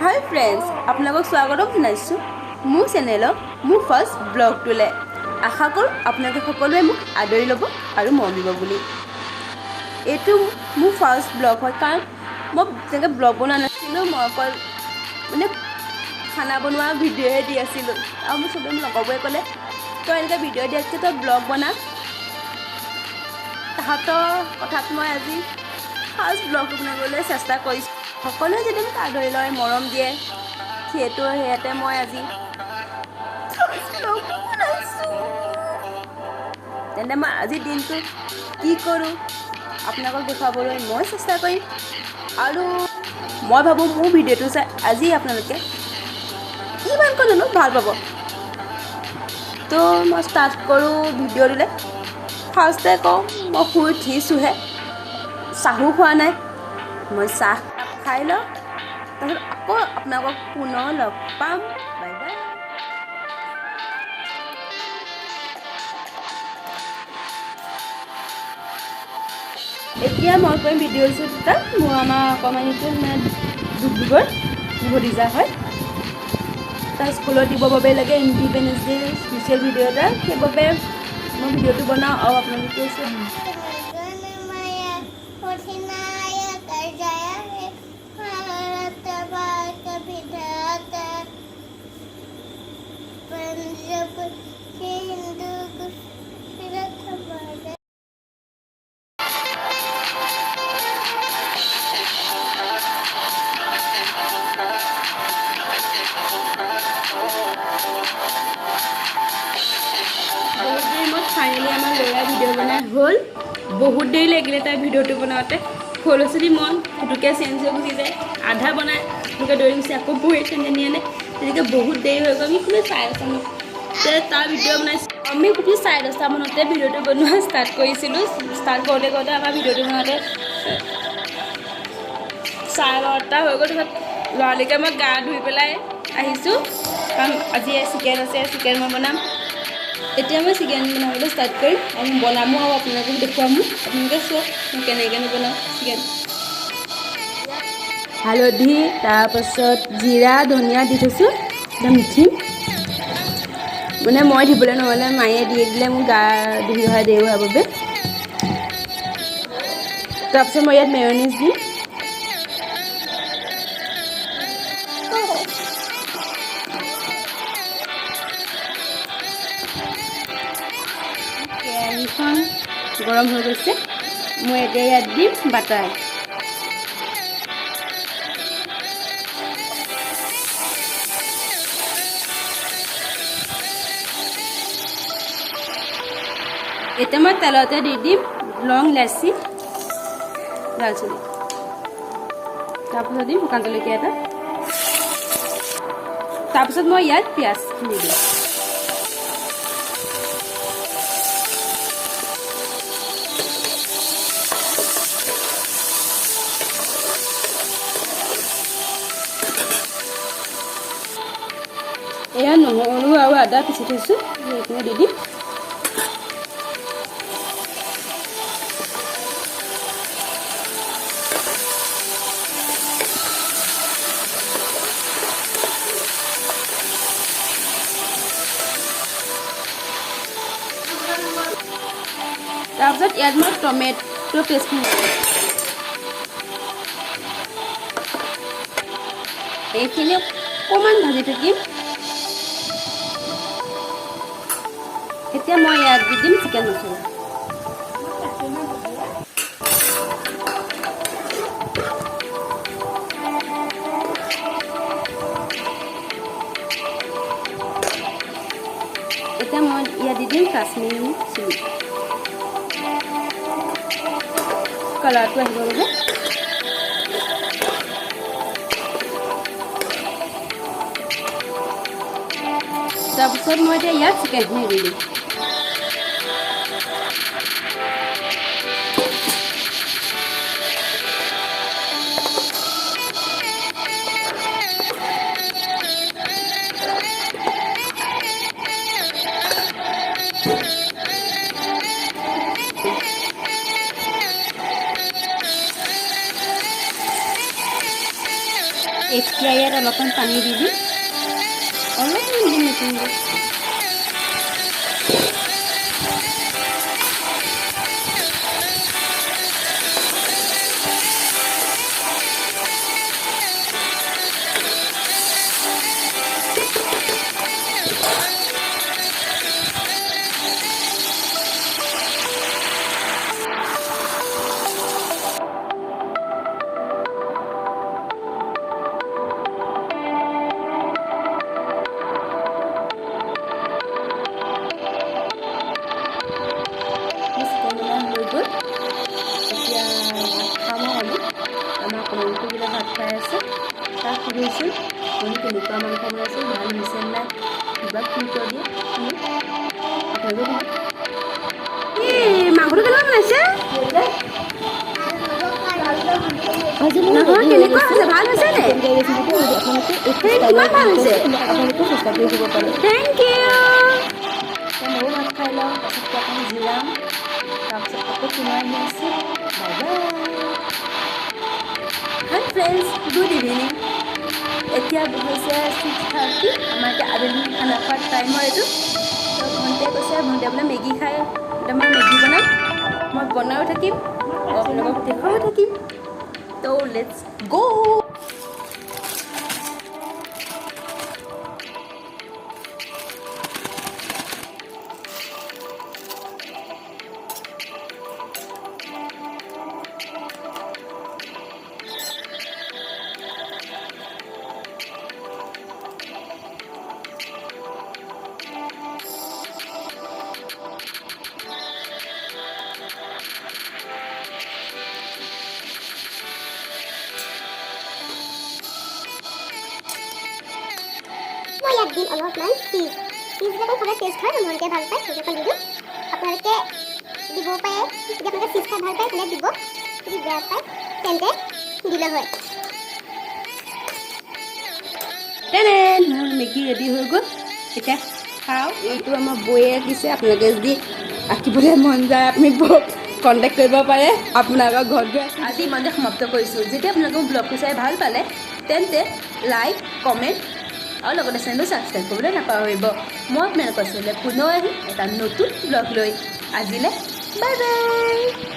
Hi friends, আপোনালোকক স্বাগতম জনাইছোঁ মোৰ চেনেলৰ মোৰ ফাৰ্ষ্ট ব্লগটোলৈ। আশা কৰোঁ আপোনালোকে সকলোৱে মোক আদৰি ল'ব আৰু মৰম দিব বুলি। এইটো মোৰ ফাৰ্ষ্ট ব্লগ হয়, কাৰণ মই তেনেকৈ ব্লগ বনোৱা নাছিলোঁ। মই অকল খানা বনোৱা ভিডিঅ'হে দি আছিলোঁ। আৰু মোৰ চবেই লগৰবোৰে ক'লে, তই এনেকৈ ভিডিঅ' দিয়াতকৈ তই ব্লগ বনা। তাহাঁতৰ কথাত মই আজি ফাৰ্ষ্ট ব্লগটো বনাবলৈ চেষ্টা কৰিছোঁ। সকলোৱে যদি মোক আদৰি লয়, মৰম দিয়ে, সেয়াতে মই আজি তেন্তে মই আজিৰ দিনটো কি কৰোঁ আপোনালোকক দেখুৱাবলৈ মই চেষ্টা কৰিম। আৰু মই ভাবোঁ মোৰ ভিডিঅ'টো চাই আজি আপোনালোকে কিমানকৈ জানো ভাল পাব। তো মই ষ্টাৰ্ট কৰোঁ ভিডিঅ'টোলৈ। ফাৰ্ষ্টে কওঁ, মই শুই উঠিছোঁহে, চাহো খোৱা নাই। মই চাহ খাই লওঁ, তাৰপিছত আকৌ আপোনালোকক পুনৰ লগ পাম। Bye bye. এতিয়া মই কৰিম ভিডিঅ' শ্বুট এটা। মোৰ আমাৰ অকণমানিটো ডিব্ৰুগড় ভতিজা হয়, তাৰ স্কুলত দিবৰ বাবে লাগে ইণ্ডিপেণ্ডেঞ্চ ডে স্পেচিয়েল ভিডিঅ' এটা। সেইবাবে মই ভিডিঅ'টো বনাওঁ আৰু আপোনালোকে ফাইনেলি আমাৰ ল'ৰাই ভিডিঅ' বনাই হ'ল। বহুত দেৰি লাগিলে তাৰ ভিডিঅ'টো বনাওঁতে। সৰু ল'ৰা ছোৱালী মন পুটুকৈ চেঞ্জ হৈ গুচি যায়, আধা বনাই পুটুকৈ দৌৰি গুচি আকৌ বহি চেঞ্জনি আনে। তেনেকৈ বহুত দেৰি হৈ গ'ল। আমি খুবেই 10:30 তাৰ ভিডিঅ' বনাইছোঁ। আমি খুবেই 10:30 মানতে ভিডিঅ'টো বনোৱা ষ্টাৰ্ট কৰিছিলোঁ। ষ্টাৰ্ট কৰোঁতে আমাৰ ভিডিঅ'টো বনাওঁতে 12:30 হৈ গ'ল। তাৰপিছত লৰালৰিকৈ মই গা ধুই পেলাই আহিছোঁ, কাৰণ আজি চিকেন আছে, চিকেন মই বনাম। এতিয়া মই চিকেন বনাবলৈ ষ্টাৰ্ট কৰিম আৰু বনামো আৰু আপোনালোকক দেখুৱামো। আপোনালোকে চাওক মই কেনেকৈ বনাওঁ চিকেন। হালধি, তাৰপাছত জিৰা, ধনিয়া দি থৈছোঁ, একদম মিঠি। মই দিবলৈ নহ'লে মায়ে দি দিলে, মোক গা ধুই অহা দেৰি হোৱাৰ বাবে। তাৰপিছত মই ইয়াত মেয়নিজ দিম। কেৰাহীখন গৰম হৈ গৈছে, মই এতিয়া ইয়াত দিম বাটাৰ। এতিয়া মই তেলতে দি দিম লং, ইলাচি, দালচেনি, তাৰপিছত দিম শুকান জলকীয়া এটা। তাৰপিছত মই ইয়াত পিঁয়াজখিনি দিম। এয়া নহৰু আৰু আদা পিচি থৈছোঁ, সেইখিনি দি দিম। তাৰপিছত ইয়াত মই টমেটো পেষ্টখিনি এইখিনি অকণমান ভাজি থাকিম। এতিয়া মই ইয়াত দি দিম চিকেন মছলা। এতিয়া মই ইয়াত দি দিম কাশ্মীৰী চিলি, কালাৰটো আহিব বাবে। তাৰপিছত মই এতিয়া ইয়াত চিকেনখিনি দি দিম। এতিয়া ইয়াত অলপমান পানী দি দিম অলপমান দিম নতুনকৈ আমাৰ কমেণ্টবিলাক ভাত খাই আছে তাক সুধিছোঁ আপুনি কেনেকুৱা মাংস বনাইছে ভাল হৈছে নাই কিবা গুৰুত্ব দিয়ে মাংসটো কেনেকুৱা বনাইছে নহয় কেনেকুৱা হৈছে ভাল হৈছে নে কিমান ভাল হৈছে থেংক ইউ ময়ো ভাত খাই লওঁ তাৰপিছত অকণ জিৰাম তাৰপিছত আকৌ পুনৰ আহি আছোঁ বাই বাই হাই ফ্ৰেণ্ডছ গুড ইভিনিং এতিয়া হৈছে 6:30 আমাৰ এতিয়া আবেলি খানা খোৱাৰ টাইমৰ এইটো তো ভণ্টিয়ে কৈছে ভণ্টিয়ে বোলে মেগী খাই এতিয়া মই মেগী বনাম মই বনায়ো থাকিম আপোনালোকক দেখুৱাও থাকিম তো লেটছ গ' মই ইয়াত দিম অলপমান চিজবিলাকো খাবলৈ টেষ্ট হয় মনকে ভাল পায় সেইখন দি দিওঁ আপোনালোকে দিবও পাৰে যদি আপোনালোকে চিজ খাই ভাল পায় তেনে দিব যদি বেয়া পায় তেন্তে দিলে হয় মেগী ৰেডি হৈ গ'ল এতিয়া খাওঁ এইটো আমাৰ বৌয়ে দিছে আপোনালোকে যদি আঁকিবলৈ মন যায় আপুনি বৌক কণ্টেক্ট কৰিব পাৰে আপোনালোকৰ ঘৰত গৈ আজি ইমানতে সমাপ্ত কৰিছোঁ যেতিয়া আপোনালোকৰ ব্লগটো চাই ভাল পালে তেন্তে লাইক কমেণ্ট আৰু লগতে চেনেলটো ছাবস্ক্ৰাইব কৰিবলৈ নাপাহৰিব মই আপোনালোকৰ ওচৰলৈ পুনৰ আহিম এটা নতুন ব্লগ লৈ আজিলৈ বাই বাই